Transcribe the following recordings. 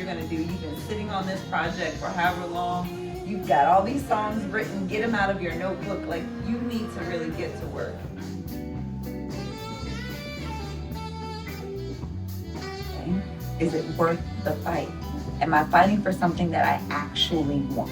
you're going to do. You've been sitting on this project for however long. You've got all these songs written. Get them out of your notebook. Like, you need to really get to work. Okay. Is it worth the fight? Am I fighting for something that I actually want?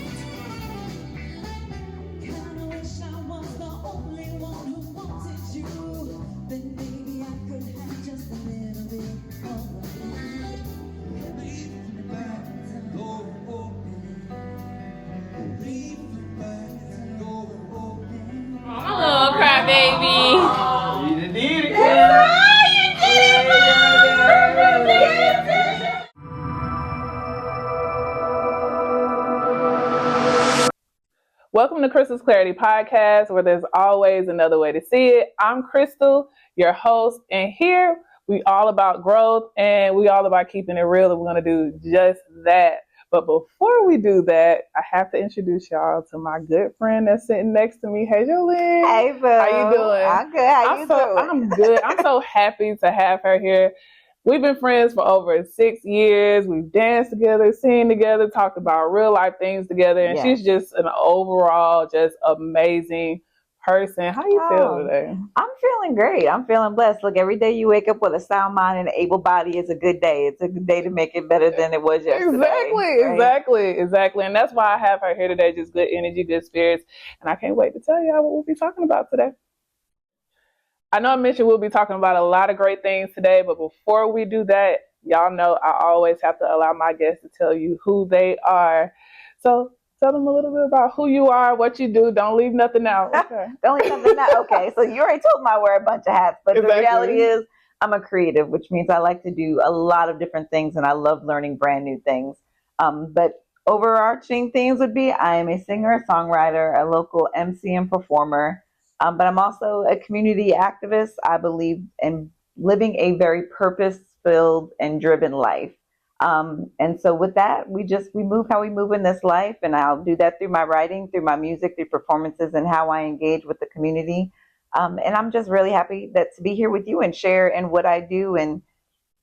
Welcome to Crystal's Clarity Podcast, where there's always another way to see it. I'm Crystal, your host, and here we all about growth and we all about keeping it real, and we're going to do just that. But before we do that, I have to introduce y'all to my good friend that's sitting next to me. Hey, Jolene. Hey, boo. How you doing? I'm good. How you doing? I'm good. I'm so happy to have her here. We've been friends for over 6 years. We've danced together, seen together, talked about real life things together. And she's just an overall just amazing person. How you feel today? I'm feeling great. I'm feeling blessed. Look, every day you wake up with a sound mind and an able body is a good day. It's a good day to make it better than it was yesterday. Exactly. And that's why I have her here today. Just good energy, good spirits. And I can't wait to tell y'all what we'll be talking about today. I know I mentioned we'll be talking about a lot of great things today, but before we do that, y'all know I always have to allow my guests to tell you who they are. So tell them a little bit about who you are, what you do. Don't leave nothing out. Okay. Don't leave nothing out. Okay, so you already told me I wear a bunch of hats, but The reality is I'm a creative, which means I like to do a lot of different things, and I love learning brand new things. But overarching themes would be I am a singer, a songwriter, a local MC and performer. But I'm also a community activist. I believe in living a very purpose-filled and driven life. And so with that, we move how we move in this life. And I'll do that through my writing, through my music, through performances, and how I engage with the community. And I'm just really happy to be here with you and share in what I do and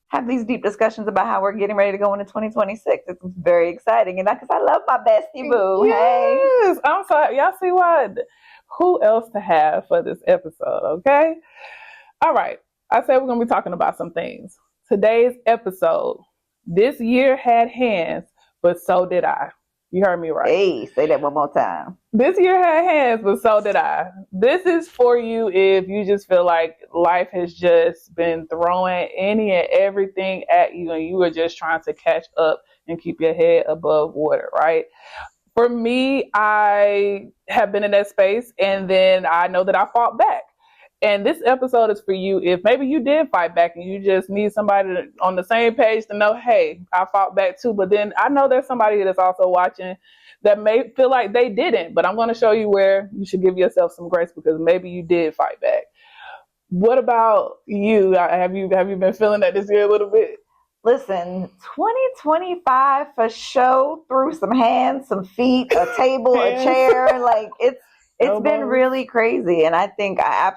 have these deep discussions about how we're getting ready to go into 2026. It's very exciting. And because I love my bestie boo. Yes, hey. I'm sorry. Y'all see what? Who else to have for this episode, okay? All right. I said we're going to be talking about some things. Today's episode, this year had hands, but so did I. You heard me right. Hey, say that one more time. This year had hands, but so did I. This is for you if you just feel like life has just been throwing any and everything at you and you are just trying to catch up and keep your head above water, right? For me, I have been in that space, and then I know that I fought back. And this episode is for you if maybe you did fight back and you just need somebody on the same page to know, hey, I fought back too. But then I know there's somebody that's also watching that may feel like they didn't. But I'm going to show you where you should give yourself some grace because maybe you did fight back. What about you? Have you been feeling that this year a little bit? Listen, 2025 for sure threw some hands, some feet, a table, a chair. Like it's been really crazy. And I think I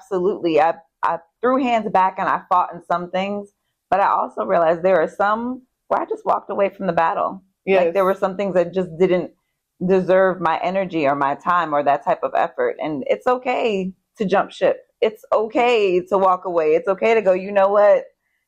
threw hands back and I fought in some things, but I also realized there are some where I just walked away from the battle. Yes. Like there were some things that just didn't deserve my energy or my time or that type of effort. And it's okay to jump ship. It's okay to walk away. It's okay to go, you know what,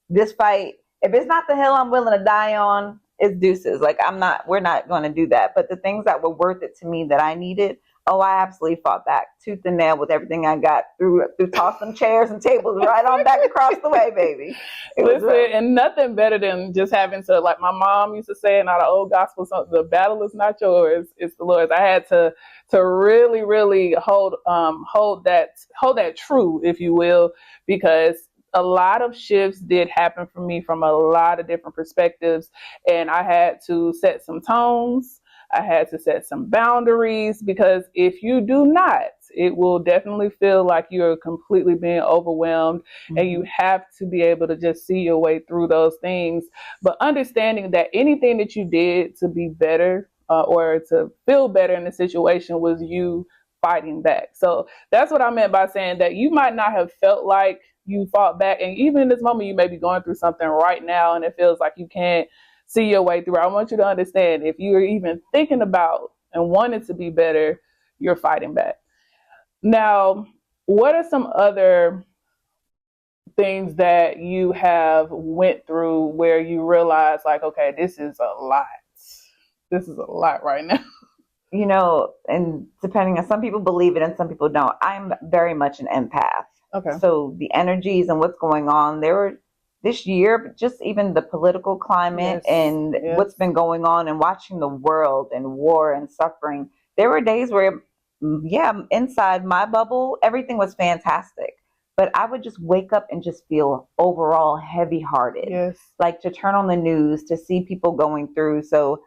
this fight, if it's not the hill I'm willing to die on, it's deuces. Like we're not going to do that. But the things that were worth it to me that I needed, I absolutely fought back tooth and nail with everything I got through toss some chairs and tables right on back across the way, baby. Listen, and nothing better than just having to, like my mom used to say in our old gospel song, the battle is not yours, it's the Lord's. I had to really, really hold that true, if you will, because a lot of shifts did happen for me from a lot of different perspectives. And I had to set some tones. I had to set some boundaries because if you do not, it will definitely feel like you're completely being overwhelmed. Mm-hmm. And you have to be able to just see your way through those things. But understanding that anything that you did to be better or to feel better in the situation was you fighting back. So that's what I meant by saying that you might not have felt like you fought back. And even in this moment, you may be going through something right now and it feels like you can't see your way through. I want you to understand, if you're even thinking about and wanting to be better, you're fighting back. Now, what are some other things that you have went through where you realize, like, okay, this is a lot. This is a lot right now. You know, and depending on, some people believe it and some people don't. I'm very much an empath. Okay. So the energies and what's going on there this year, but just even the political climate and what's been going on and watching the world and war and suffering. There were days where, yeah, inside my bubble, everything was fantastic. But I would just wake up and just feel overall heavy hearted. Yes. Like to turn on the news, to see people going through. So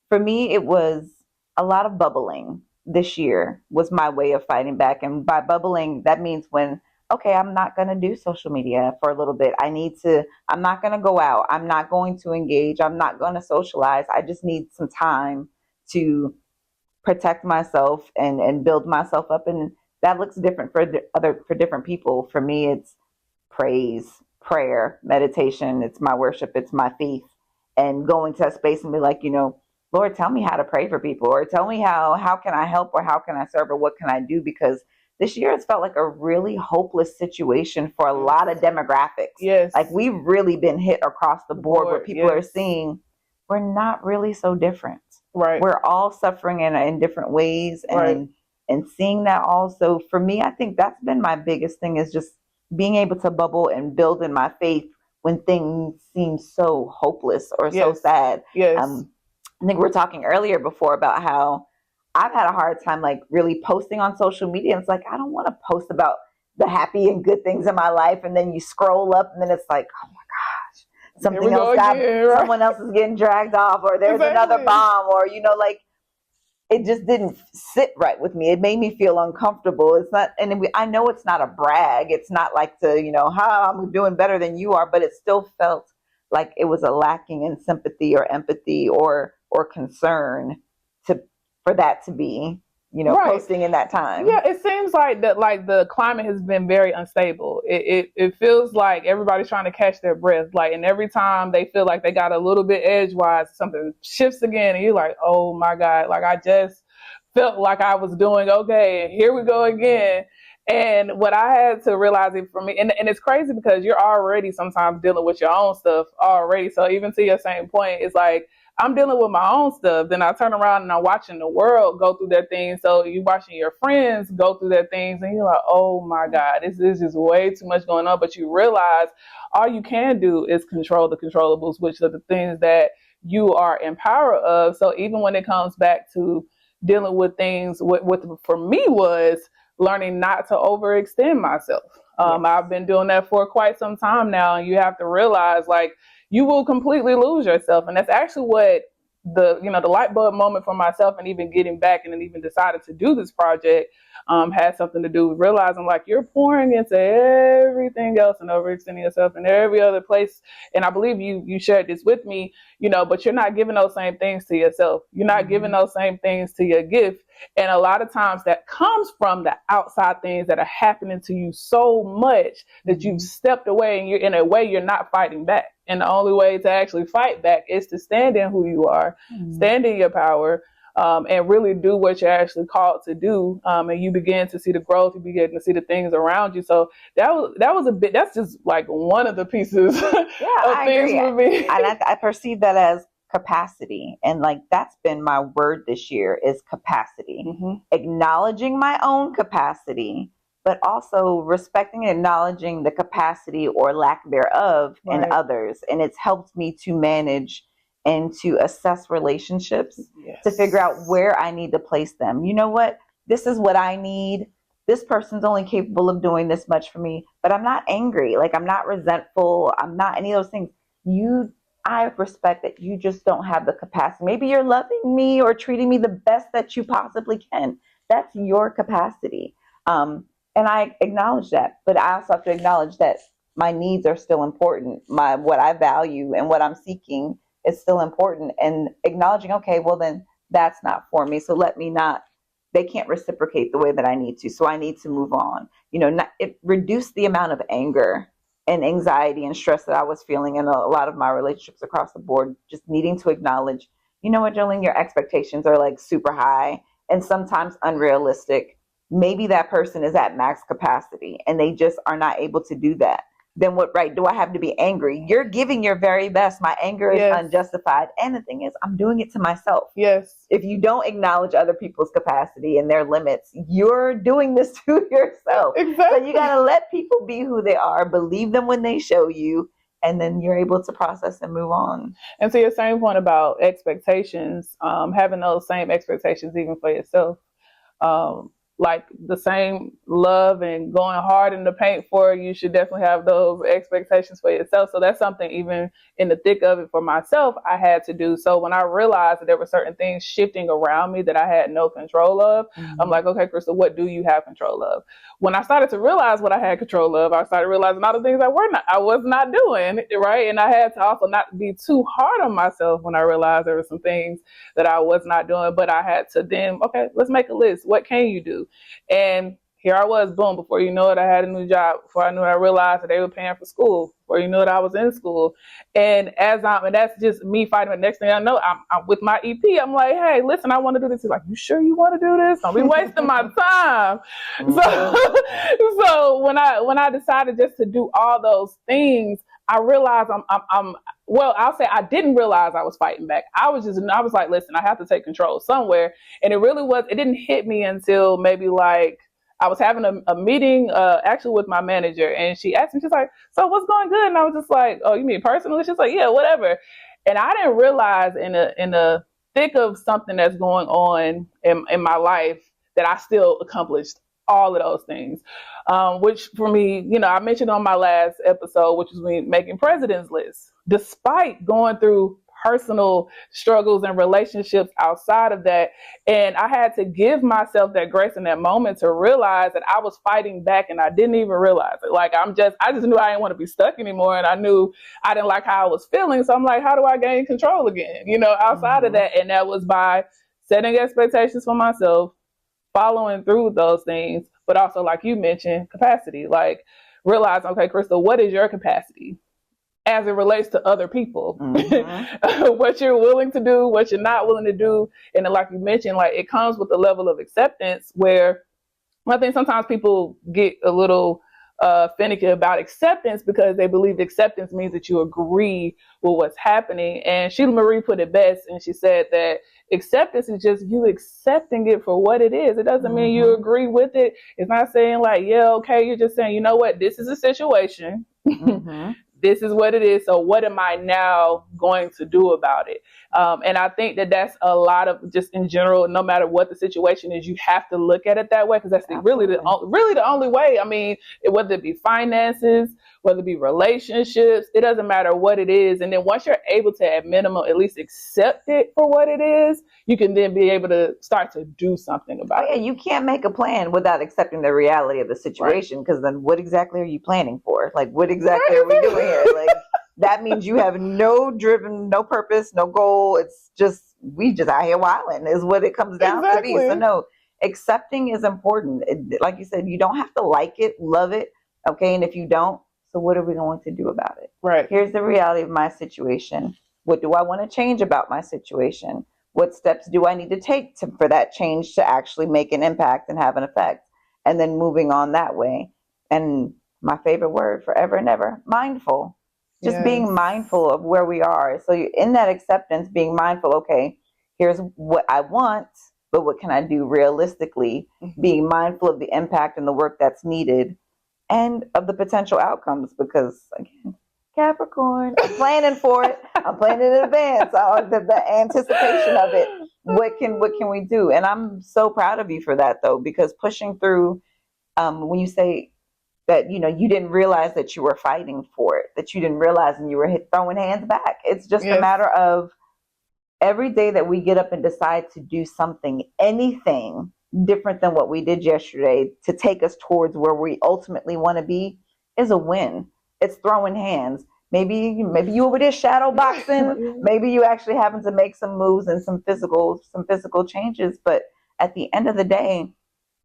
for me, it was a lot of bubbling this year was my way of fighting back. And by bubbling, that means when, okay, I'm not going to do social media for a little bit. I'm not going to go out. I'm not going to engage. I'm not going to socialize. I just need some time to protect myself and build myself up. And that looks different for different people. For me, it's praise, prayer, meditation. It's my worship. It's my faith. And going to that space and be like, Lord, tell me how to pray for people, or tell me how can I help, or how can I serve, or what can I do? Because this year has felt like a really hopeless situation for a lot of demographics. Yes. Like we've really been hit across the board where people are seeing we're not really so different. Right. We're all suffering in different ways, and seeing that also, for me, I think that's been my biggest thing, is just being able to bubble and build in my faith when things seem so hopeless or so sad. Yes. I think we were talking earlier before about how I've had a hard time like really posting on social media. It's like, I don't want to post about the happy and good things in my life. And then you scroll up and then it's like, oh my gosh, someone else is getting dragged off, or there's another bomb, or, like it just didn't sit right with me. It made me feel uncomfortable. It's not, and I know it's not a brag. It's not like I'm doing better than you are, but it still felt like it was a lacking in sympathy or empathy or concern for that to be, posting in that time. Yeah, it seems like that, like the climate has been very unstable. It feels like everybody's trying to catch their breath. Like, and every time they feel like they got a little bit edgewise, something shifts again, and you're like, oh my God, like I just felt like I was doing okay, and here we go again. And what I had to realize it for me, and it's crazy because you're already sometimes dealing with your own stuff already. So even to your same point, it's like, I'm dealing with my own stuff. Then I turn around and I'm watching the world go through their things. So you're watching your friends go through their things, and you're like, oh my God, this is just way too much going on. But you realize all you can do is control the controllables, which are the things that you are in power of. So even when it comes back to dealing with things, what for me was learning not to overextend myself. I've been doing that for quite some time now, and you have to realize, like, you will completely lose yourself. And that's actually what the light bulb moment for myself, and even getting back and then even decided to do this project had something to do with realizing, like, you're pouring into everything else and overextending yourself in every other place. And I believe you shared this with me, but you're not giving those same things to yourself. You're not giving those same things to your gift. And a lot of times that comes from the outside things that are happening to you so much that you've stepped away, and in a way, you're not fighting back. And the only way to actually fight back is to stand in who you are, stand in your power, and really do what you're actually called to do. And you begin to see the growth, you begin to see the things around you. So that was a bit, that's just like one of the pieces of I things agree. for me. And I perceive that as capacity. And like, that's been my word this year, is capacity. Acknowledging my own capacity, but also respecting and acknowledging the capacity or lack thereof in others. And it's helped me to manage and to assess relationships, to figure out where I need to place them. You know what? This is what I need. This person's only capable of doing this much for me, but I'm not angry. Like, I'm not resentful. I'm not any of those things. I respect that you just don't have the capacity. Maybe you're loving me or treating me the best that you possibly can. That's your capacity. And I acknowledge that, but I also have to acknowledge that my needs are still important. What I value and what I'm seeking is still important, and acknowledging, okay, well then that's not for me. So they can't reciprocate the way that I need to. So I need to move on. Reduce the amount of anger and anxiety and stress that I was feeling in a lot of my relationships across the board, just needing to acknowledge, you know what, Jolene, your expectations are like super high and sometimes unrealistic. Maybe that person is at max capacity and they just are not able to do that. Then what right do I have to be angry? You're giving your very best. My anger is unjustified. And the thing is, I'm doing it to myself. Yes. If you don't acknowledge other people's capacity and their limits, you're doing this to yourself. Exactly. So you got to let people be who they are, believe them when they show you, and then you're able to process and move on. And to your same point about expectations, having those same expectations even for yourself. Like the same love and going hard in the paint for, you should definitely have those expectations for yourself. So that's something even in the thick of it for myself, I had to do. So when I realized that there were certain things shifting around me that I had no control of, I'm like, okay, Crystal, what do you have control of? When I started to realize what I had control of, I started realizing all the things I was not doing, right? And I had to also not be too hard on myself when I realized there were some things that I was not doing, but I had to then, okay, let's make a list. What can you do? And here I was, boom, before you know it, I had a new job. Before I knew it, I realized that they were paying for school. Before you knew it, I was in school. And and that's just me fighting. The next thing I know, I'm with my EP. I'm like, hey, listen, I want to do this. He's like, you sure you want to do this? Don't be wasting my time. So when I decided just to do all those things, I realized I'll say I didn't realize I was fighting back. I was like, listen, I have to take control somewhere. And it didn't hit me until maybe like I was having a meeting actually with my manager, and she asked me, she's like, so what's going good? And I was just like, oh, you mean personally? She's like, yeah, whatever. And I didn't realize in the thick of something that's going on in my life that I still accomplished all of those things, which for me, I mentioned on my last episode, which was me making president's lists, despite going through personal struggles and relationships outside of that. And I had to give myself that grace in that moment to realize that I was fighting back and I didn't even realize it. Like I just knew I didn't want to be stuck anymore. And I knew I didn't like how I was feeling. So I'm like, how do I gain control again, outside of that? And that was by setting expectations for myself, following through with those things, but also, like you mentioned, capacity. Like realize, okay, Crystal, what is your capacity as it relates to other people? What you're willing to do, what you're not willing to do. And then, like you mentioned, like it comes with a level of acceptance where I think sometimes people get a little finicky about acceptance because they believe acceptance means that you agree with what's happening. And Sheila Marie put it best, and she said that acceptance is just you accepting it for what it is. It doesn't mean you agree with it. It's not saying like, yeah, okay. You're just saying, you know what, this is a situation. This is what it is. So what am I now going to do about it? And I think that that's a lot of just in general, no matter what the situation is, you have to look at it that way because that's really the only way. I mean, whether it be finances, whether it be relationships, it doesn't matter what it is. And then once you're able to at minimum at least accept it for what it is, you can then be able to start to do something about it. You can't make a plan without accepting the reality of the situation because then what exactly are you planning for? Like what exactly are we doing here? Like that means you have no purpose, no goal. It's just we just out here wilding is what it comes down to be. So no, accepting is important. Like you said, you don't have to like it, love it, okay? And if you don't, so what are we going to do about it? Right. Here's the reality of my situation. What do I want to change about my situation? What steps do I need to take for that change to actually make an impact and have an effect? And then moving on that way. And my favorite word forever and ever, mindful. Just being mindful of where we are. So you're in that acceptance, being mindful, okay, here's what I want, but what can I do realistically? Being mindful of the impact and the work that's needed and of the potential outcomes because, again, Capricorn, I'm planning for it. I'm planning in advance. The anticipation of it. What can we do? And I'm so proud of you for that, though, because pushing through, when you say that, you didn't realize that you were fighting for it, that you didn't realize and you were throwing hands back. It's just a matter of every day that we get up and decide to do something, anything different than what we did yesterday to take us towards where we ultimately want to be is a win. It's throwing hands. Maybe you over there shadow boxing. Maybe you actually having to make some moves and some physical changes. But at the end of the day,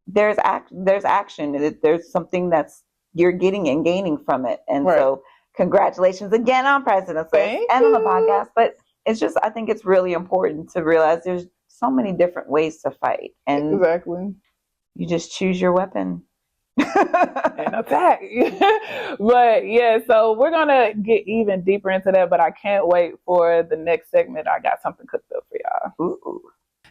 there's action. There's something that's you're getting and gaining from it. And Right. so congratulations again on President's List Thank and on the you. podcast. But it's just, I think it's really important to realize there's so many different ways to fight, and Exactly. you just choose your weapon. And attack. But yeah, so we're gonna get even deeper into that, but I can't wait for the next segment. I got something cooked up for y'all. Ooh.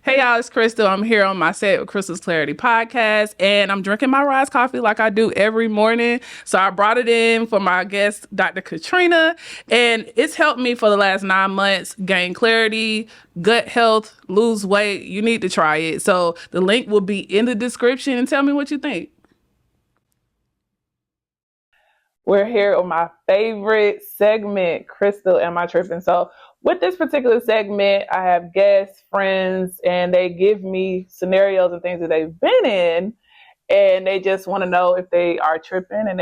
Hey y'all, it's Crystal. I'm here on my set with Crystal's Clarity podcast, and I'm drinking my Rise coffee like I do every morning. So I brought it in for my guest, Dr. Katrina, and it's helped me for the last 9 months gain clarity, gut health, lose weight. You need to try it. So the link will be in the description, and tell me what you think. We're here on my favorite segment, Crystal, Am I Tripping? So with this particular segment, I have guests, friends, and they give me scenarios and things that they've been in, and they just want to know if they are tripping, and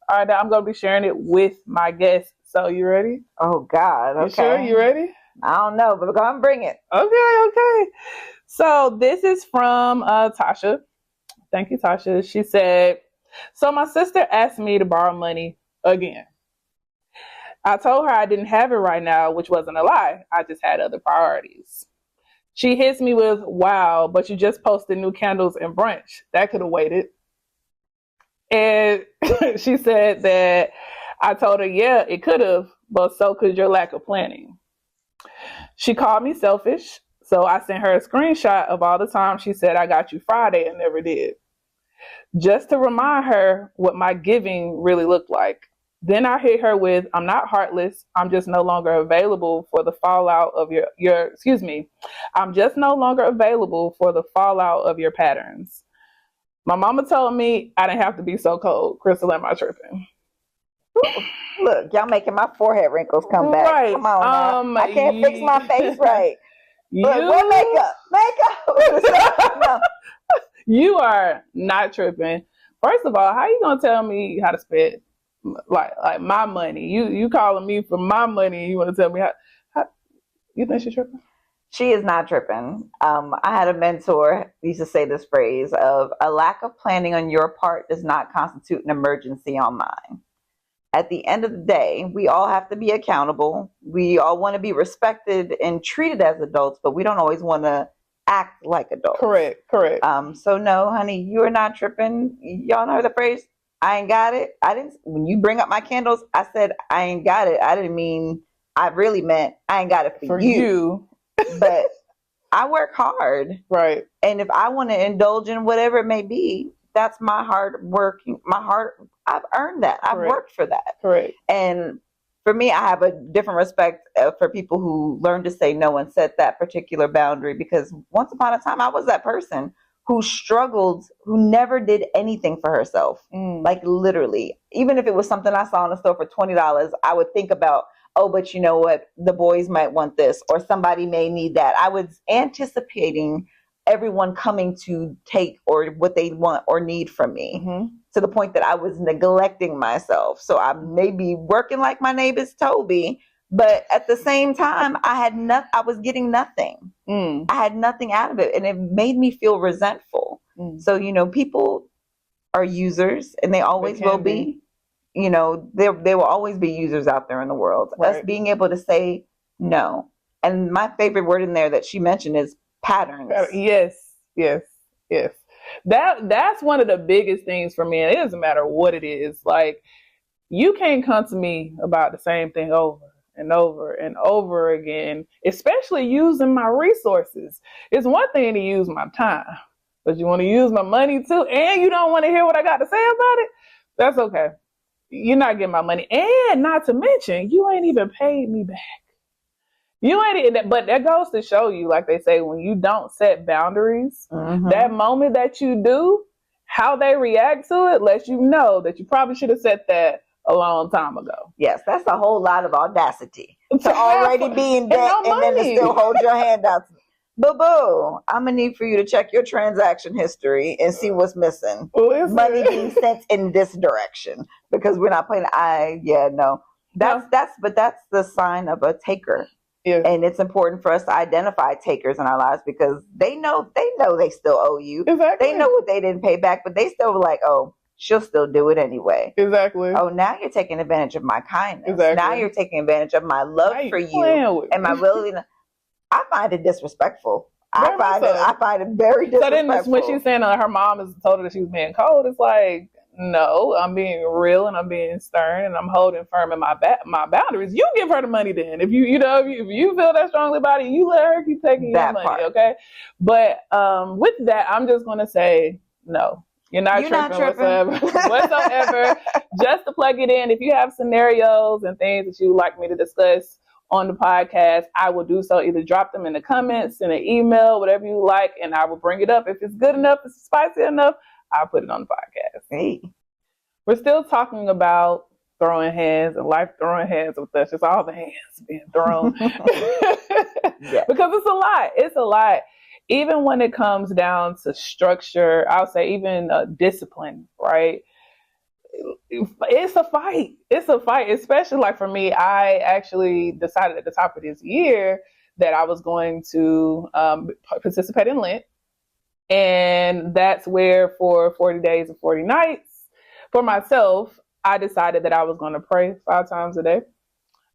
I'm going to be sharing it with my guests. So you ready? Oh, God. Okay. You sure? You ready? I don't know, but go and bring it. Okay. So this is from Tasha. Thank you, Tasha. She said, so my sister asked me to borrow money again. I told her I didn't have it right now, which wasn't a lie. I just had other priorities. She hits me with, wow, but you just posted new candles and brunch. That could have waited. And she said that I told her, yeah, it could have, but so could your lack of planning. She called me selfish, so I sent her a screenshot of all the time she said I got you Friday and never did, just to remind her what my giving really looked like. Then I hit her with, I'm not heartless. I'm just no longer available for the fallout of I'm just no longer available for the fallout of your patterns. My mama told me I didn't have to be so cold. Crystal, am I tripping? Look, y'all making my forehead wrinkles come back. Right. Come on now. I can't fix my face right. Look, what makeup? No. You are not tripping. First of all, how you gonna tell me how to spend like my money? You calling me for my money? You want to tell me how? You think she's tripping? She is not tripping. I had a mentor who used to say this phrase of, a lack of planning on your part does not constitute an emergency on mine. At the end of the day, we all have to be accountable. We all want to be respected and treated as adults, but we don't always want to act like adults. Correct. So no, honey, you are not tripping. Y'all know the phrase, I ain't got it. When you bring up my candles, I said, I ain't got it. I didn't mean, I really meant, I ain't got it for you. But I work hard. Right. And if I want to indulge in whatever it may be, that's my hard working, I've earned that. I've worked for that. Correct. And for me, I have a different respect for people who learn to say no and set that particular boundary, because once upon a time, I was that person who struggled, who never did anything for herself. Like literally, even if it was something I saw in the store for $20, I would think about, oh, but you know what? The boys might want this, or somebody may need that. I was anticipating everyone coming to take or what they want or need from me, to the point that I was neglecting myself. So I may be working like my neighbor's Toby, but at the same time, I was getting nothing. I had nothing out of it, and it made me feel resentful. So, people are users, and they always will be. There will always be users out there in the world. Right. Us being able to say no. And my favorite word in there that she mentioned is patterns. Yes. That's one of the biggest things for me. And it doesn't matter what it is. Like, you can't come to me about the same thing over and over and over again, especially using my resources. It's one thing to use my time, but you want to use my money too, and you don't want to hear what I got to say about it? That's okay. You're not getting my money. And not to mention, you ain't even paid me back. But that goes to show you, like they say, when you don't set boundaries, that moment that you do, how they react to it lets you know that you probably should have set that a long time ago. Yes, that's a whole lot of audacity to already be in debt and then to still hold your hand out. Boo-boo, I'm going to need for you to check your transaction history and see what's missing. Money being sent in this direction, because we're not playing. That's the sign of a taker. Yeah. And it's important for us to identify takers in our lives, because they know they still owe you. Exactly. They know what they didn't pay back, but they still were like, oh, she'll still do it anyway. Exactly. Oh, now you're taking advantage of my kindness. Exactly. Now you're taking advantage of my love for you and my willingness. I find it disrespectful. I find it very disrespectful. So then when she's saying her mom has told her that she was being cold, it's like, no, I'm being real and I'm being stern and I'm holding firm in my boundaries. You give her the money then. If you feel that strongly about it, you let her keep taking your money, okay? But with that, I'm just going to say no. You're not tripping. Whatsoever. Just to plug it in, if you have scenarios and things that you would like me to discuss on the podcast, I will do so. Either drop them in the comments, send an email, whatever you like, and I will bring it up. If it's good enough, if it's spicy enough, I'll put it on the podcast. Hey. We're still talking about throwing hands and life throwing hands with us. Just all the hands being thrown. Yeah. Because it's a lot. Even when it comes down to structure, I'll say even discipline, right? It's a fight. Especially like for me, I actually decided at the top of this year that I was going to participate in Lent. And that's where for 40 days and 40 nights, for myself, I decided that I was going to pray 5 times a day.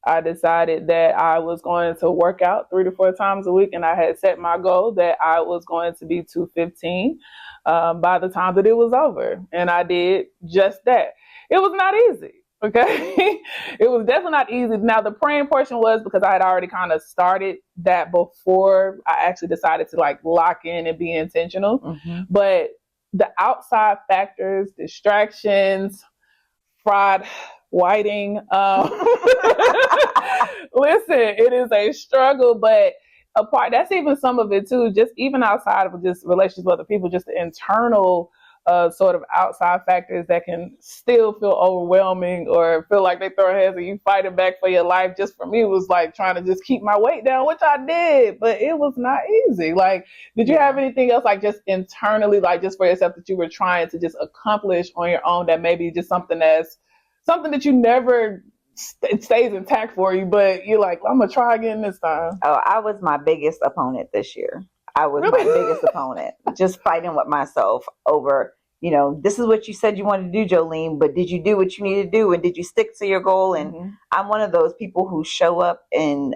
I decided that I was going to work out 3 to 4 times a week. And I had set my goal that I was going to be 215 by the time that it was over. And I did just that. It was not easy. Okay. It was definitely not easy. Now the praying portion was because I had already kind of started that before I actually decided to like lock in and be intentional. Mm-hmm. But the outside factors, distractions, fraud, whiting, listen, it is a struggle, but that's even some of it too, just even outside of just relationships with other people, just the internal sort of outside factors that can still feel overwhelming or feel like they throw hands and you fighting back for your life. Just for me, it was like trying to just keep my weight down, which I did, but it was not easy. Like, did you have anything else like just internally, like just for yourself that you were trying to just accomplish on your own that maybe just something that you never it stays intact for you, but you're like, I'm going to try again this time? Oh, I was my biggest opponent this year. I was my biggest opponent, just fighting with myself over, this is what you said you wanted to do, Jolene, but did you do what you need to do? And did you stick to your goal? And mm-hmm. I'm one of those people who show up in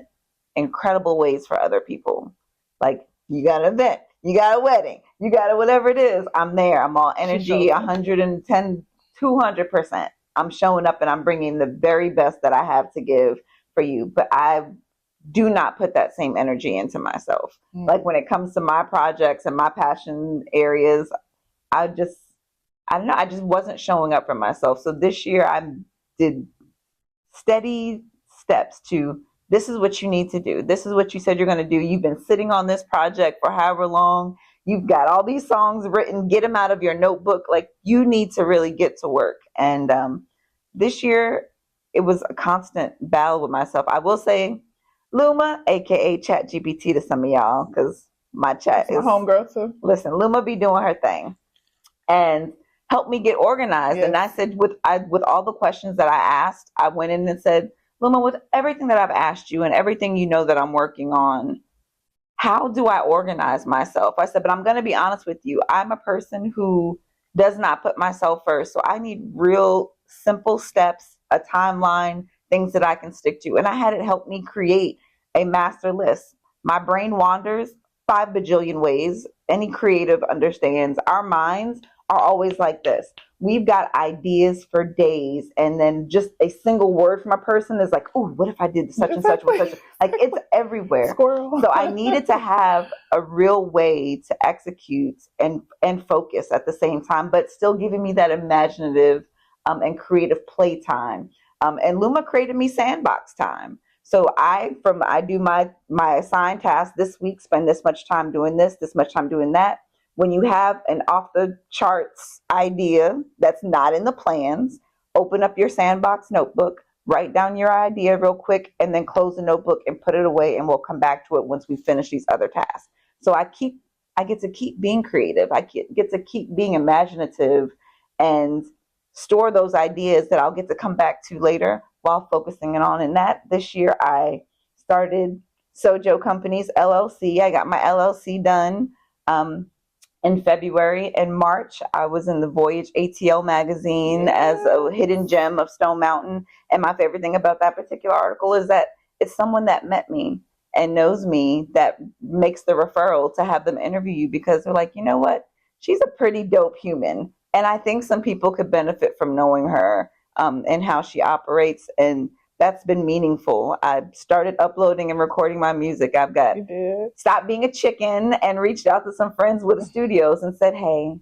incredible ways for other people. Like, you got an event, you got a wedding, you got whatever it is. I'm there. I'm all energy, 110, 200%. I'm showing up and I'm bringing the very best that I have to give for you. But I do not put that same energy into myself. Mm-hmm. Like when it comes to my projects and my passion areas, I just wasn't showing up for myself. So this year I did steady steps to, this is what you need to do. This is what you said you're going to do. You've been sitting on this project for however long. You've got all these songs written. Get them out of your notebook. Like, you need to really get to work. And this year, it was a constant battle with myself. I will say, Luma, aka ChatGPT to some of y'all, because my chat is homegirl too. Listen, Luma be doing her thing and helped me get organized. Yes. And I said, with all the questions that I asked, I went in and said, Luma, with everything that I've asked you and everything that I'm working on, how do I organize myself? I said, but I'm going to be honest with you. I'm a person who does not put myself first. So I need real simple steps, a timeline, things that I can stick to. And I had it help me create a master list. My brain wanders 5 bajillion ways. Any creative understands. Our minds are always like this. We've got ideas for days, and then just a single word from a person is like, oh, what if I did such and such with such? Like, it's everywhere. Squirrel. So I needed to have a real way to execute and focus at the same time, but still giving me that imaginative and creative play time. And Luma created me sandbox time. So I do my assigned task this week, spend this much time doing this much time doing that. When you have an off-the-charts idea that's not in the plans, open up your sandbox notebook, write down your idea real quick, and then close the notebook and put it away, and we'll come back to it once we finish these other tasks. So I get to keep being creative. I get to keep being imaginative and store those ideas that I'll get to come back to later while focusing on. And that this year I started SoJo Companies LLC. I got my LLC done. in February. In March, I was in the Voyage ATL magazine as a hidden gem of Stone Mountain. And my favorite thing about that particular article is that it's someone that met me and knows me that makes the referral to have them interview you, because they're like, you know what? She's a pretty dope human. And I think some people could benefit from knowing her and how she operates. And that's been meaningful. I started uploading and recording my music. I've got stopped being a chicken and reached out to some friends with studios and said, hey,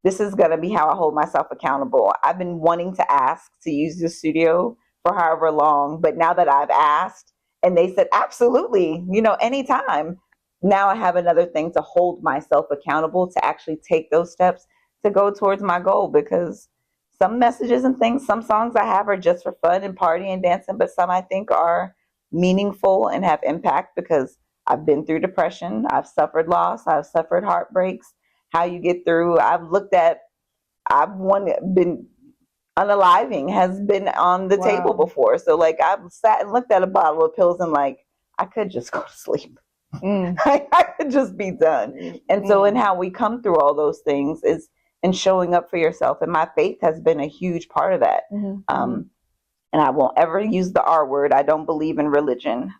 this is going to be how I hold myself accountable. I've been wanting to ask to use the studio for however long, but now that I've asked and they said, absolutely, anytime, now I have another thing to hold myself accountable to actually take those steps to go towards my goal, because some messages and things, some songs I have are just for fun and party and dancing, but some I think are meaningful and have impact because I've been through depression, I've suffered loss, I've suffered heartbreaks, how you get through. Been unaliving has been on the table before. So like I've sat and looked at a bottle of pills and like, I could just go to sleep. I could just be done. And so in how we come through all those things is in showing up for yourself. And my faith has been a huge part of that. And I won't ever use the R word. I don't believe in religion.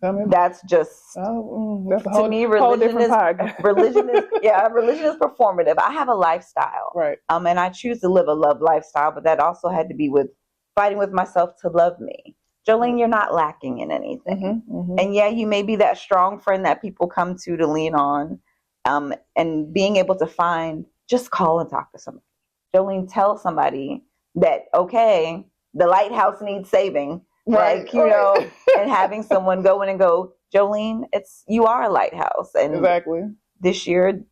That's just that's a to me, religion is performative. I have a lifestyle, right? And I choose to live a love lifestyle, but that also had to be with fighting with myself to love me. Jolene, you're not lacking in anything, and you may be that strong friend that people come to lean on, and being able to just call and talk to somebody. Jolene, tell somebody that the lighthouse needs saving. Right. And having someone go in and go, Jolene, you are a lighthouse. And exactly. This year,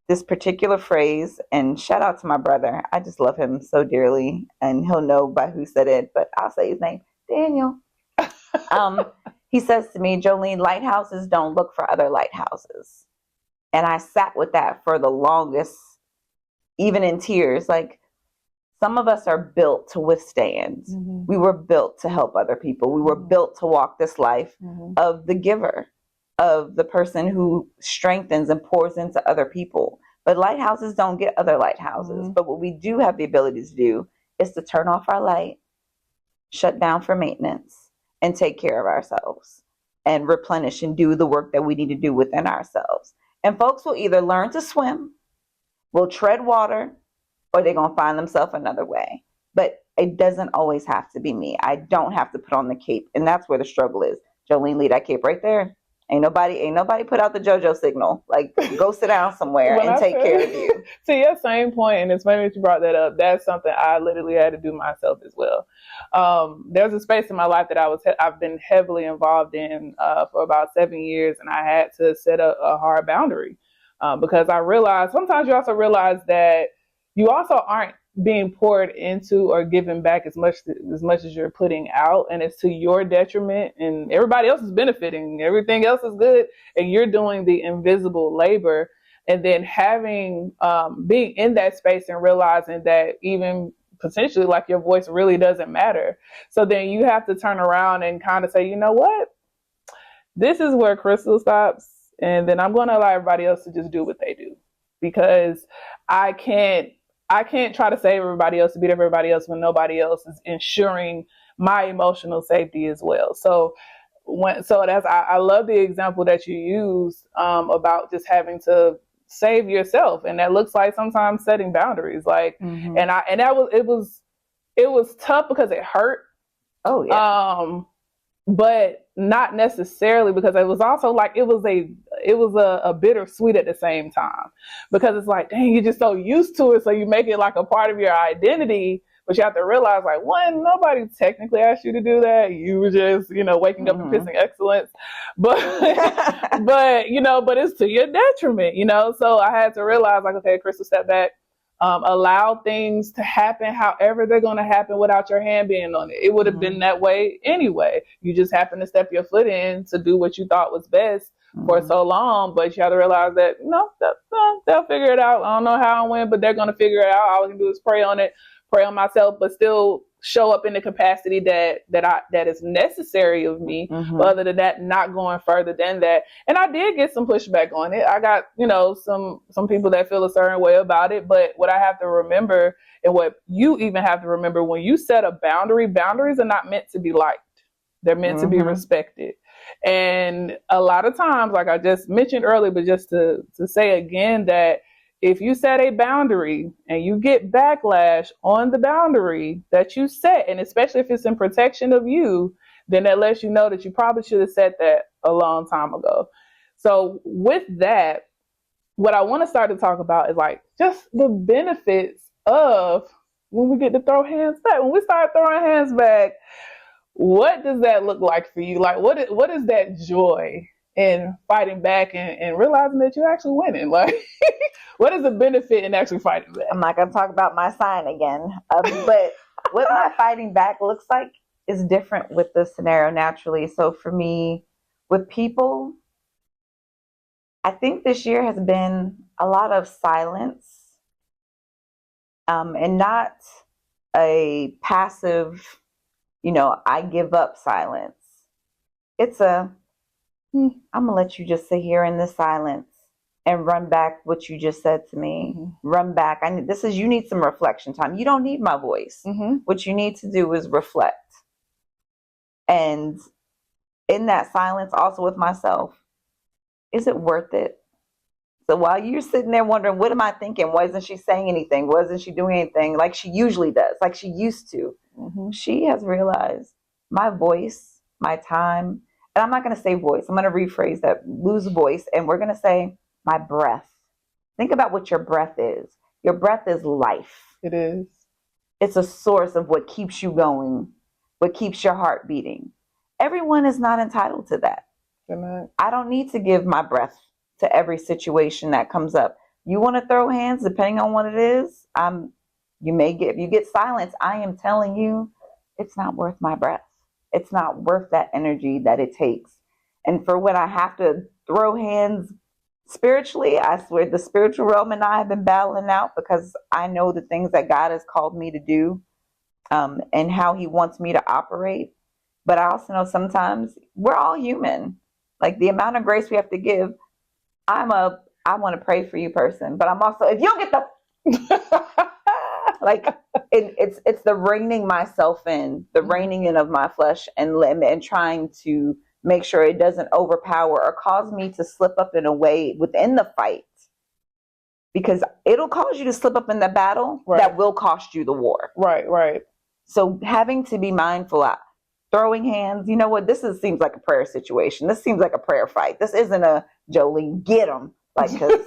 this particular phrase, and shout out to my brother. I just love him so dearly, and he'll know by who said it, but I'll say his name, Daniel. He says to me, Jolene, lighthouses don't look for other lighthouses. And I sat with that for the longest, even in tears. Like, some of us are built to withstand. We were built to help other people. We were built to walk this life of the giver, of the person who strengthens and pours into other people. But lighthouses don't get other lighthouses. But what we do have the ability to do is to turn off our light, shut down for maintenance, and take care of ourselves and replenish and do the work that we need to do within ourselves. And folks will either learn to swim, will tread water, or they're going to find themselves another way. But it doesn't always have to be me. I don't have to put on the cape. And that's where the struggle is. Jolene, leave that cape right there. Ain't nobody put out the JoJo signal. Like, go sit down somewhere and take care of you. To your same point, and it's funny that you brought that up, that's something I literally had to do myself as well. There's a space in my life that I've been heavily involved in for about 7 years, and I had to set a hard boundary because I realized, sometimes you also realize that you also aren't being poured into or given back as much as you're putting out, and it's to your detriment, and everybody else is benefiting. Everything else is good, and you're doing the invisible labor. And then being in that space and realizing that even potentially, like, your voice really doesn't matter. So then you have to turn around and kind of say, you know what? This is where Crystal stops, and then I'm going to allow everybody else to just do what they do, because I can't try to save everybody else, to beat everybody else, when nobody else is ensuring my emotional safety as well. So I love the example that you used about just having to save yourself, and that looks like sometimes setting boundaries. Like, and it was tough because it hurt. Oh yeah. But not necessarily, because it was also like it was a bittersweet at the same time, because it's like, dang, you're just so used to it, so you make it like a part of your identity. But you have to realize, like, one, nobody technically asked you to do that. You were just, waking up and pissing excellence, but but it's to your detriment, So I had to realize, like, okay, Crystal, step back. Allow things to happen however they're going to happen without your hand being on it. It would have been that way anyway. You just happened to step your foot in to do what you thought was best for so long, but you have to realize that, they'll figure it out. I don't know how and when, but they're going to figure it out. All I can do is pray on it, pray on myself, but still show up in the capacity that is necessary of me. But other than that, not going further than that. And I did get some pushback on it. I got, some people that feel a certain way about it. But what I have to remember, and what you even have to remember, when you set a boundary, boundaries are not meant to be liked. They're meant to be respected. And a lot of times, like I just mentioned earlier, but just to say again, that if you set a boundary and you get backlash on the boundary that you set, and especially if it's in protection of you, then that lets you know that you probably should have set that a long time ago. So with that, what I want to start to talk about is like just the benefits of when we get to throw hands back. When we start throwing hands back, what does that look like for you? Like, what is that joy in fighting back and realizing that you're actually winning? Like, what is the benefit in actually fighting back? I'm not going to talk about my sign again, but what my fighting back looks like is different with the scenario naturally. So for me, with people, I think this year has been a lot of silence, and not a passive, I give up silence. It's I'm going to let you just sit here in this silence and run back what you just said to me. Run back. You need some reflection time. You don't need my voice. What you need to do is reflect. And in that silence, also with myself, is it worth it? So while you're sitting there wondering, what am I thinking? Wasn't she saying anything? Wasn't she doing anything like she usually does, like she used to? She has realized my voice, my time, and I'm not going to say voice. I'm going to rephrase that, lose voice. And we're going to say my breath. Think about what your breath is. Your breath is life. It is. It's a source of what keeps you going, what keeps your heart beating. Everyone is not entitled to that. I don't need to give my breath to every situation that comes up. You want to throw hands, depending on what it is. If you get silence, I am telling you, it's not worth my breath. It's not worth that energy that it takes. And for when I have to throw hands spiritually, I swear the spiritual realm and I have been battling out, because I know the things that God has called me to do, and how he wants me to operate. But I also know sometimes we're all human. Like the amount of grace we have to give. I want to pray for you person, but I'm also, if you don't get the like, it's the reining myself in, the reining in of my flesh and trying to make sure it doesn't overpower or cause me to slip up in a way within the fight, because it'll cause you to slip up in the battle that will cost you the war. Right. So having to be mindful, throwing hands, you know what? Seems like a prayer situation. This seems like a prayer fight. This isn't a Jolene, get them. Like, because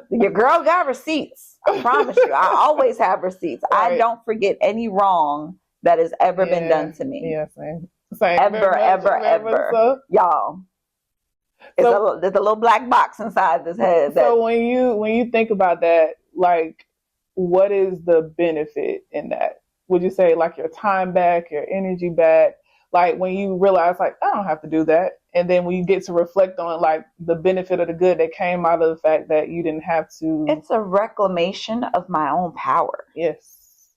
your girl got receipts. I promise you. I always have receipts. Right. I don't forget any wrong that has ever been done to me. Yeah, same. Ever. So. Y'all. There's a little black box inside this head. So when you think about that, like, what is the benefit in that? Would you say like your time back, your energy back? Like when you realize like, I don't have to do that. And then when you get to reflect on like the benefit of the good that came out of the fact that you didn't have to. It's a reclamation of my own power. Yes.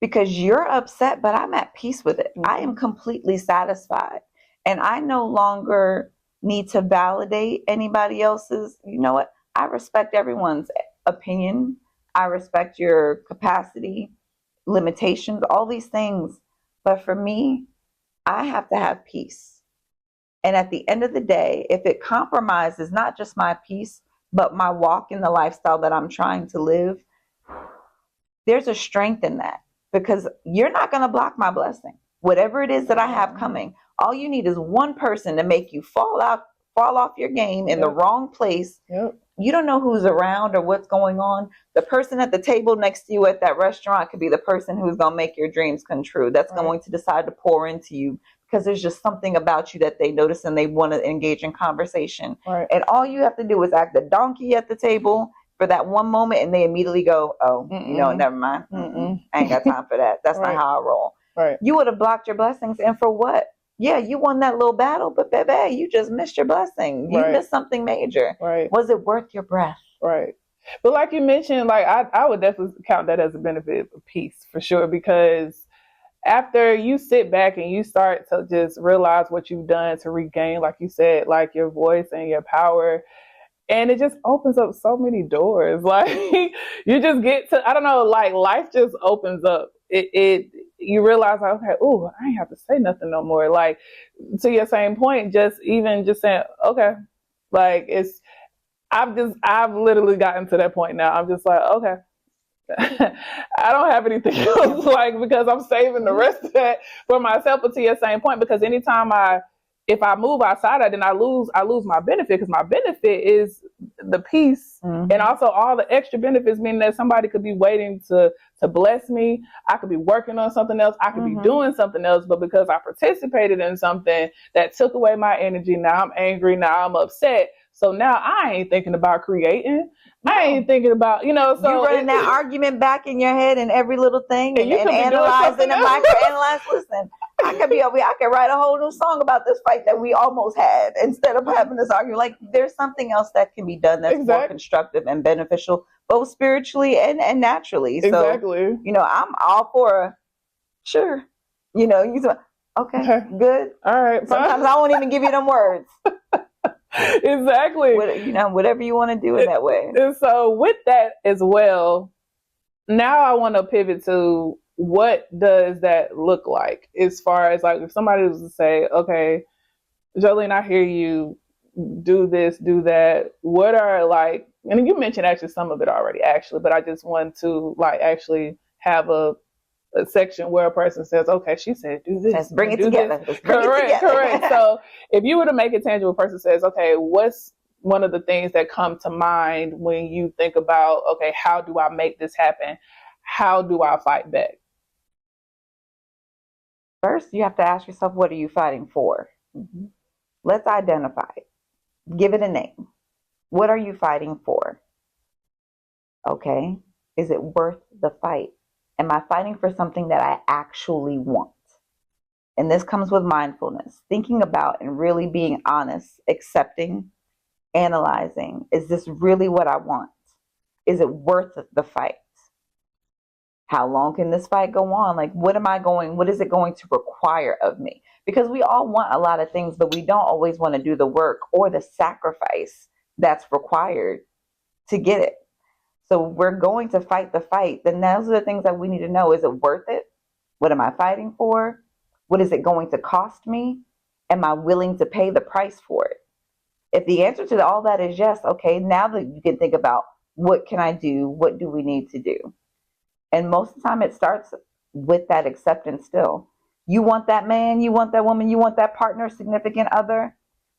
Because you're upset, but I'm at peace with it. I am completely satisfied. And I no longer need to validate anybody else's. You know what? I respect everyone's opinion. I respect your capacity, limitations, all these things. But for me, I have to have peace. And at the end of the day, if it compromises not just my peace, but my walk in the lifestyle that I'm trying to live, there's a strength in that, because you're not going to block my blessing. Whatever it is that I have coming, all you need is one person to make you fall off your game in the wrong place. You don't know who's around or what's going on. The person at the table next to you at that restaurant could be the person who's going to make your dreams come true. That's going to decide to pour into you because there's just something about you that they notice and they want to engage in conversation. And all you have to do is act a donkey at the table for that one moment, and they immediately go, oh, never mind. I ain't got time for that. That's not how I roll. You would have blocked your blessings. And for what? Yeah, you won that little battle, but baby, you just missed your blessing. You missed something major. Was it worth your breath? But like you mentioned, like I would definitely count that as a benefit of peace for sure, because after you sit back and you start to just realize what you've done to regain, like you said, like your voice and your power, and it just opens up so many doors. Like you just get to, I don't know, like life just opens up. It you realize like, okay, oh, I ain't have to say nothing no more. Like to your same point, just even just saying, okay, like I've literally gotten to that point now. I'm just like, okay. I don't have anything else, like, because I'm saving the rest of that for myself. But to your same point, because anytime if I move outside of, then I lose my benefit, because my benefit is the peace, and also all the extra benefits, meaning that somebody could be waiting to bless me. I could be working on something else. I could be doing something else, but because I participated in something that took away my energy, now I'm angry, now I'm upset. So now I ain't thinking about creating. No. I ain't thinking about, so you're running that argument back in your head and every little thing, and analyzing and microanalyze. Listen, I could write a whole new song about this fight that we almost had, instead of having this argument. Like, there's something else that can be done that's more constructive and beneficial, both spiritually and naturally. Exactly. So, I'm all for sure. Okay, good. All right. Sometimes I won't even give you them words. Exactly. Whatever you want to do in that way. And so with that as well, now I want to pivot to, what does that look like, as far as like if somebody was to say, okay, Jolene, I hear you, do this, do that. What are, like, and you mentioned actually some of it already actually, but I just want to like actually have a section where a person says, okay, she said do this. Let's bring it together. Correct. So if you were to make it tangible, a person says, okay, what's one of the things that come to mind when you think about, okay, how do I make this happen? How do I fight back? First, you have to ask yourself, what are you fighting for? Let's identify it. Give it a name. What are you fighting for? Okay. Is it worth the fight? Am I fighting for something that I actually want? And this comes with mindfulness, thinking about and really being honest, accepting, analyzing. Is this really what I want? Is it worth the fight? How long can this fight go on? Like, what is it going to require of me? Because we all want a lot of things, but we don't always want to do the work or the sacrifice that's required to get it. So we're going to fight the fight. Then those are the things that we need to know. Is it worth it? What am I fighting for? What is it going to cost me? Am I willing to pay the price for it? If the answer to all that is yes, okay, now that you can think about, what can I do? What do we need to do? And most of the time it starts with that acceptance still. You want that man, you want that woman, you want that partner, significant other.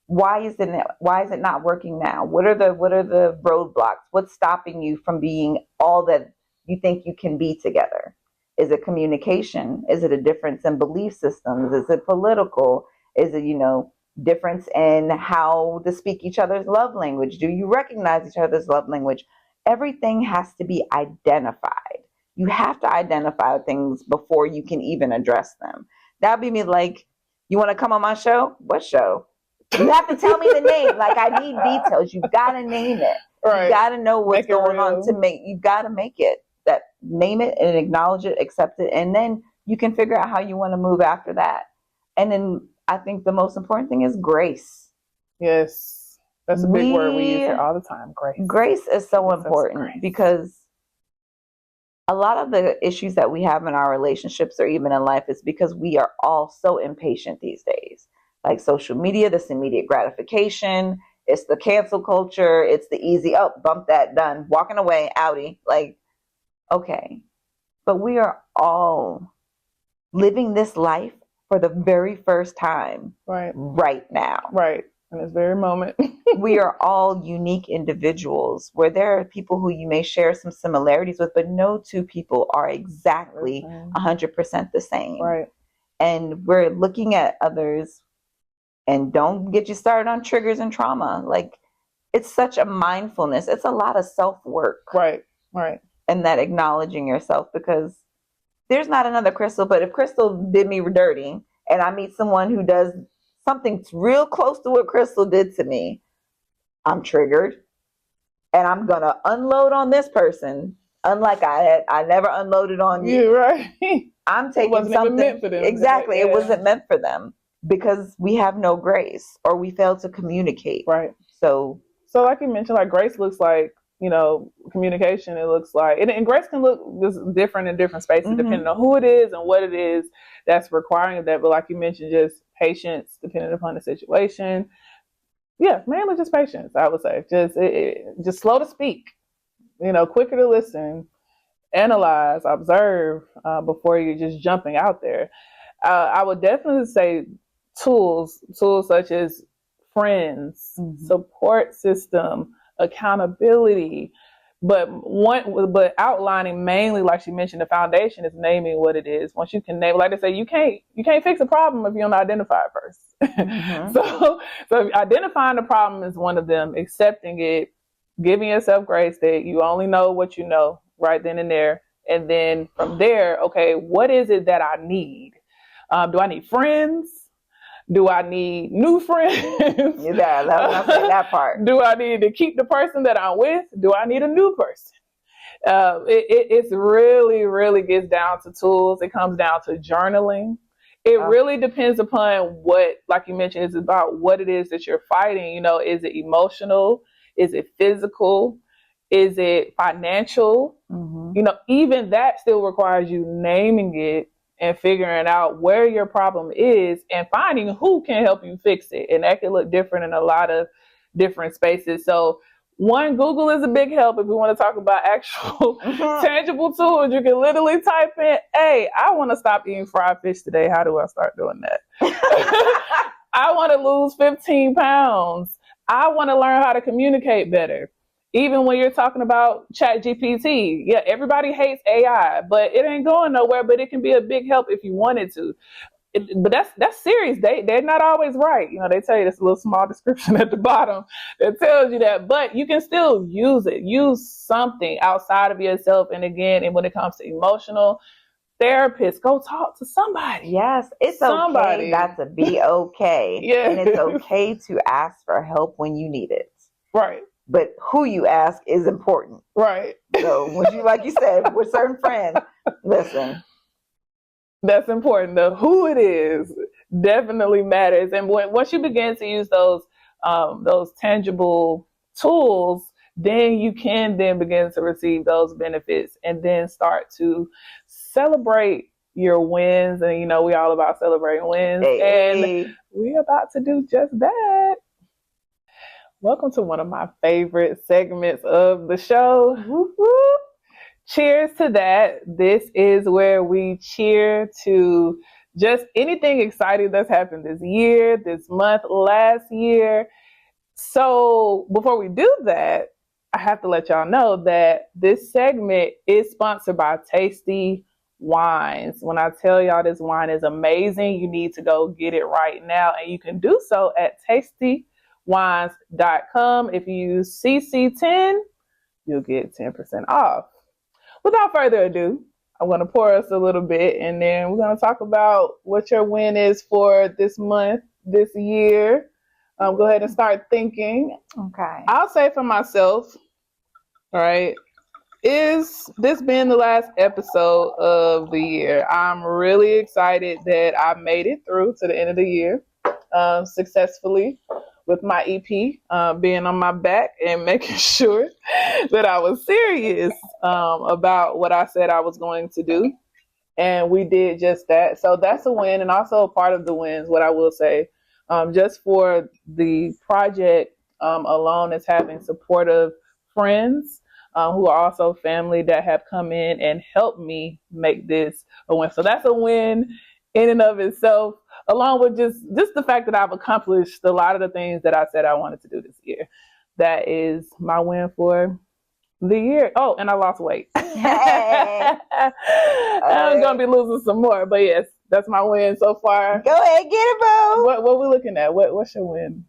Why is it not working now? What are the roadblocks? What's stopping you from being all that you think you can be together? Is it communication? Is it a difference in belief systems? Is it political? Is it, difference in how to speak each other's love language? Do you recognize each other's love language? Everything has to be identified. You have to identify things before you can even address them. That'd be me like, you want to come on my show? What show? You have to tell me the name. Like, I need details. You've got to name it. Right. You got to know what's going on you've got to make it. Name it and acknowledge it, accept it, and then you can figure out how you want to move after that. And then I think the most important thing is grace. Yes. That's a big word we use here all the time. Grace. Grace is so important, because a lot of the issues that we have in our relationships or even in life is because we are all so impatient these days. Like social media, this immediate gratification, it's the cancel culture, it's the easy, bump that, done, walking away, outie. Like, okay. But we are all living this life for the very first time right now. Right. In this very moment. We are all unique individuals, where there are people who you may share some similarities with, but no two people are exactly 100% the same. Right. And we're looking at others, and don't get you started on triggers and trauma. Like, it's such a mindfulness. It's a lot of self-work. Right. And that acknowledging yourself, because there's not another Crystal, but if Crystal did me dirty and I meet someone who does something real close to what Crystal did to me, I'm triggered, and I'm going to unload on this person Unlike I never unloaded on you. You're right. I'm taking wasn't something. even meant for them. Exactly. Yeah. It wasn't meant for them because we have no grace or we fail to communicate. Right. So like you mentioned, like grace looks like, communication. It looks like, and grace can look just different in different spaces, depending on who it is and what it is that's requiring of that. But like you mentioned, just patience, depending upon the situation. Yeah, mainly just patience, I would say. Just slow to speak, quicker to listen, analyze, observe before you're just jumping out there. I would definitely say tools such as friends, support system, accountability, but outlining mainly, like she mentioned, the foundation is naming what it is. Once you can name, like I say, you can't fix a problem if you don't identify it first. So identifying the problem is one of them. Accepting it, giving yourself grace that you only know what you know right then and there, and then from there, okay, what is it that I need? Do I need friends? Do I need new friends? Yeah, that part. Do I need to keep the person that I'm with? Do I need a new person? It's really, really gets down to tools. It comes down to journaling. It really depends upon what, like you mentioned, it's about what it is that you're fighting. Is it emotional? Is it physical? Is it financial? Even that still requires you naming it and figuring out where your problem is and finding who can help you fix it. And that can look different in a lot of different spaces. So Google is a big help if we want to talk about actual tangible tools. You can literally type in, hey, I want to stop eating fried fish today. How do I start doing that? I want to lose 15 pounds. I want to learn how to communicate better. Even when you're talking about ChatGPT, yeah, everybody hates AI, but it ain't going nowhere, but it can be a big help if you wanted to. But that's serious. They're not always right. They tell you this little small description at the bottom that tells you that, but you can still use it. Use something outside of yourself. And again, and when it comes to emotional therapists, go talk to somebody. Yes, it's okay not to be okay. Yeah. And it's okay to ask for help when you need it. Right. But who you ask is important. Right. So when you, like you said, with certain friends, listen. That's important. The who it is definitely matters. And once you begin to use those tangible tools, then you can then begin to receive those benefits and then start to celebrate your wins. And we all about celebrating wins. Hey. And we're about to do just that. Welcome to one of my favorite segments of the show. Woo-hoo. Cheers to that. This is where we cheer to just anything exciting that's happened this year, this month, last year. So before we do that, I have to let y'all know that this segment is sponsored by Tasty Wines. When I tell y'all this wine is amazing, you need to go get it right now. And you can do so at tastywines.com. If you use CC10, you'll get 10% off. Without further ado, I'm going to pour us a little bit, and then we're going to talk about what your win is for this month, this year. Go ahead and start thinking. Okay. I'll say for myself, all right, is this being the last episode of the year? I'm really excited that I made it through to the end of the year successfully with my EP being on my back and making sure that I was serious about what I said I was going to do. And we did just that. So that's a win. And also part of the wins, what I will say, just for the project alone, is having supportive friends who are also family that have come in and helped me make this a win. So that's a win in and of itself, along with just the fact that I've accomplished a lot of the things that I said I wanted to do this year. That is my win for the year. Oh, and I lost weight. Hey. I'm going to be losing some more, but yes, that's my win so far. Go ahead, get it, boo. What we looking at? What's your win?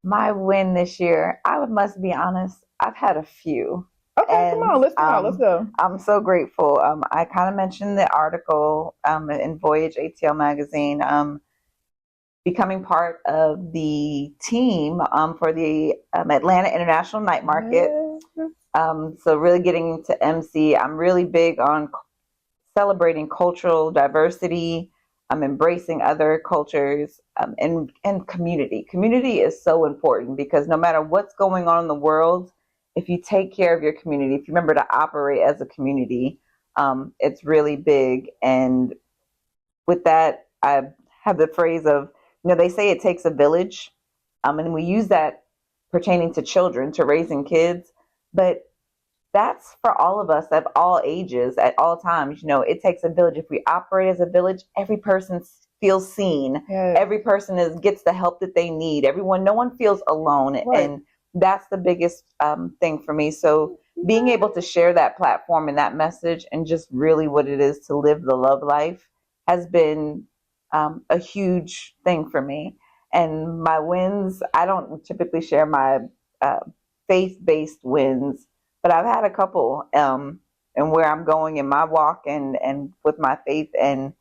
My win this year, I must be honest, I've had a few. Okay, come on, let's go. I'm so grateful. I kind of mentioned the article in Voyage ATL magazine, becoming part of the team for the Atlanta International Night Market. So really getting to MC, I'm really big on celebrating cultural diversity. I'm embracing other cultures, and community. Community is so important because no matter what's going on in the world, if you take care of your community, if you remember to operate as a community, it's really big. And with that, I have the phrase of, they say it takes a village, and we use that pertaining to children, to raising kids, but that's for all of us at all ages, at all times. It takes a village. If we operate as a village, every person feels seen. Yes. Every person gets the help that they need. No one feels alone. Right. And that's the biggest thing for me. So being able to share that platform and that message and just really what it is to live the love life has been a huge thing for me. And my wins, I don't typically share my faith-based wins, but I've had a couple, and where I'm going in my walk and with my faith, and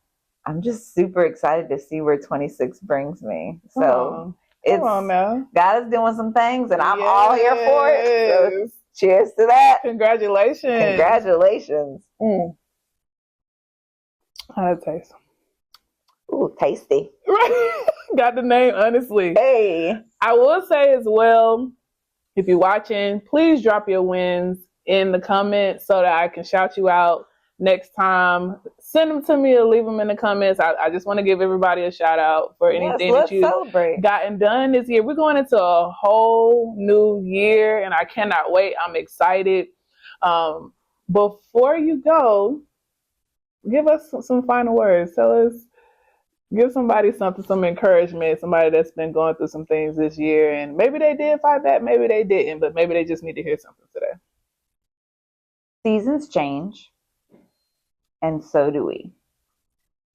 I'm just super excited to see where 26 brings me. So come on now. God is doing some things, and I'm all here for it. So cheers to that. Congratulations. How does it taste? Ooh, tasty. Got the name, honestly. Hey. I will say as well, if you're watching, please drop your wins in the comments so that I can shout you out next time. Send them to me or leave them in the comments. I just want to give everybody a shout out for anything that you've gotten done this year. We're going into a whole new year, and I cannot wait. I'm excited. Before you go, give us some final words. Give somebody some encouragement, somebody that's been going through some things this year, and maybe they did fight back, maybe they didn't, but maybe they just need to hear something today. Seasons change, and so do we.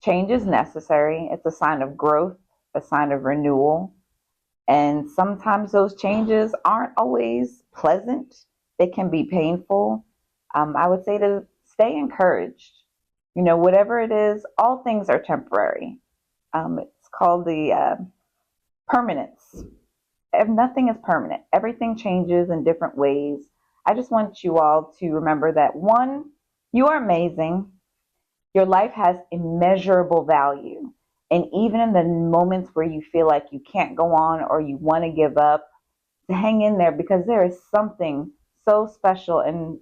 Change is necessary. It's a sign of growth, a sign of renewal, and sometimes those changes aren't always pleasant. They can be painful. I would say to stay encouraged. Whatever it is, all things are temporary. It's called the permanence. Nothing is permanent. Everything changes in different ways. I just want you all to remember that, one, you are amazing. Your life has immeasurable value. And even in the moments where you feel like you can't go on or you want to give up, to hang in there, because there is something so special and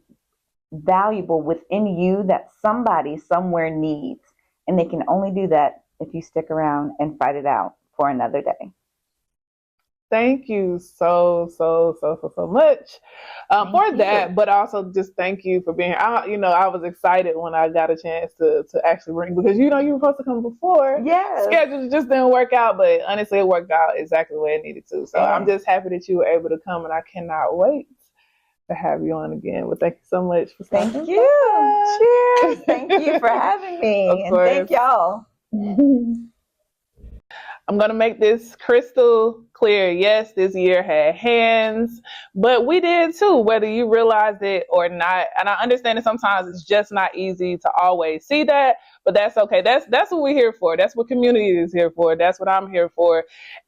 valuable within you that somebody somewhere needs. And they can only do that if you stick around and fight it out for another day. Thank you so much for that, but also just thank you for being here. I was excited when I got a chance to actually bring, because you were supposed to come before. Yes. Schedules just didn't work out, but honestly, it worked out exactly the way it needed to. So I'm just happy that you were able to come, and I cannot wait to have you on again. Well, thank you so much for stopping. Thank you. Cheers. Thank you for having me. And thank y'all. I'm going to make this crystal clear. Yes, this year had hands, but we did too, whether you realized it or not. And I understand that sometimes it's just not easy to always see that, but that's okay. That's what we're here for. That's what community is here for. That's what I'm here for.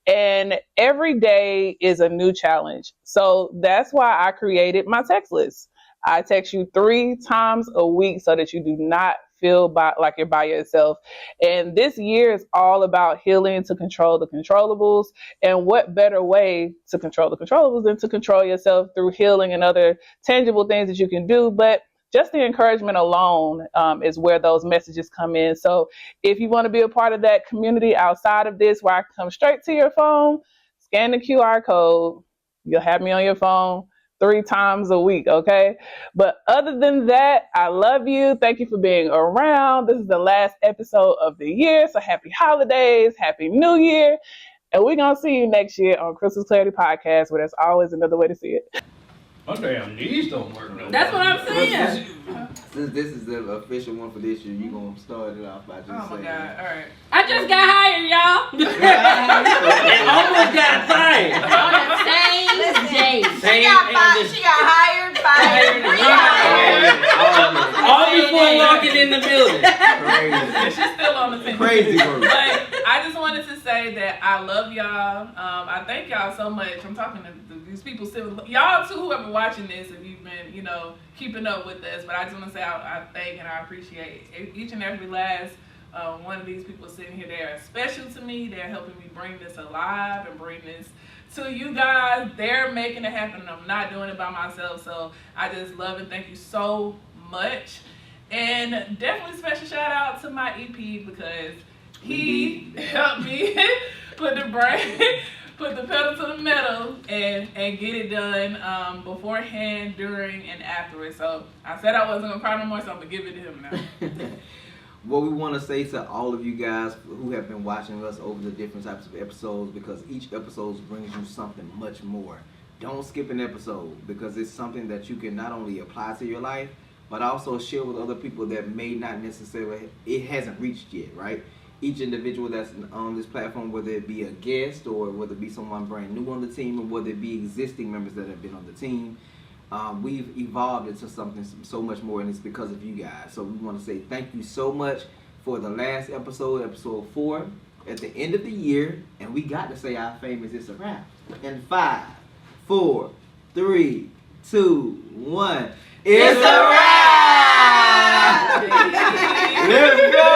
And every day is a new challenge. So that's why I created my text list. I text you 3 times a week so that you do not feel like you're by yourself. And this year is all about healing to control the controllables. And what better way to control the controllables than to control yourself through healing and other tangible things that you can do. But just the encouragement alone is where those messages come in. So if you want to be a part of that community outside of this, where I come straight to your phone, scan the QR code, you'll have me on your phone 3 times a week, okay? But other than that, I love you. Thank you for being around. This is the last episode of the year, so happy holidays, happy new year. And we're going to see you next year on Crystal's Clarity Podcast, where there's always another way to see it. My damn knees don't work no more. That's what I'm saying. Since this is the official one for this year, you gonna start it off by just saying. Oh my God! All right. I just got hired, y'all. And almost got fired. On the same day. She got hired, fired. Oh, All before walking in the building. Yeah, she's still on the team. Crazy work. But I just wanted to say that I love y'all. I thank y'all so much. I'm talking to these people still. Y'all too, whoever watching this, if you've been, keeping up with us. But I just want to say I thank and I appreciate each and every last one of these people sitting here. They are special to me. They're helping me bring this alive and bring this to you guys. They're making it happen, and I'm not doing it by myself. So I just love and thank you so much. And definitely special shout out to my EP because he helped me put the pedal to the metal and get it done beforehand, during, and afterwards. So I said I wasn't gonna cry no more, so I'm gonna give it to him now. What we want to say to all of you guys who have been watching us over the different types of episodes, because each episode brings you something much more. Don't skip an episode, because it's something that you can not only apply to your life, but also share with other people that may not necessarily, it hasn't reached yet, right? Each individual that's on this platform, whether it be a guest or whether it be someone brand new on the team or whether it be existing members that have been on the team, we've evolved into something so much more, and it's because of you guys. So we want to say thank you so much for the last episode, episode 4, at the end of the year, and we got to say our famous "It's a Wrap." And 5, 4, 3, 2, 1. It's a wrap! Let's go!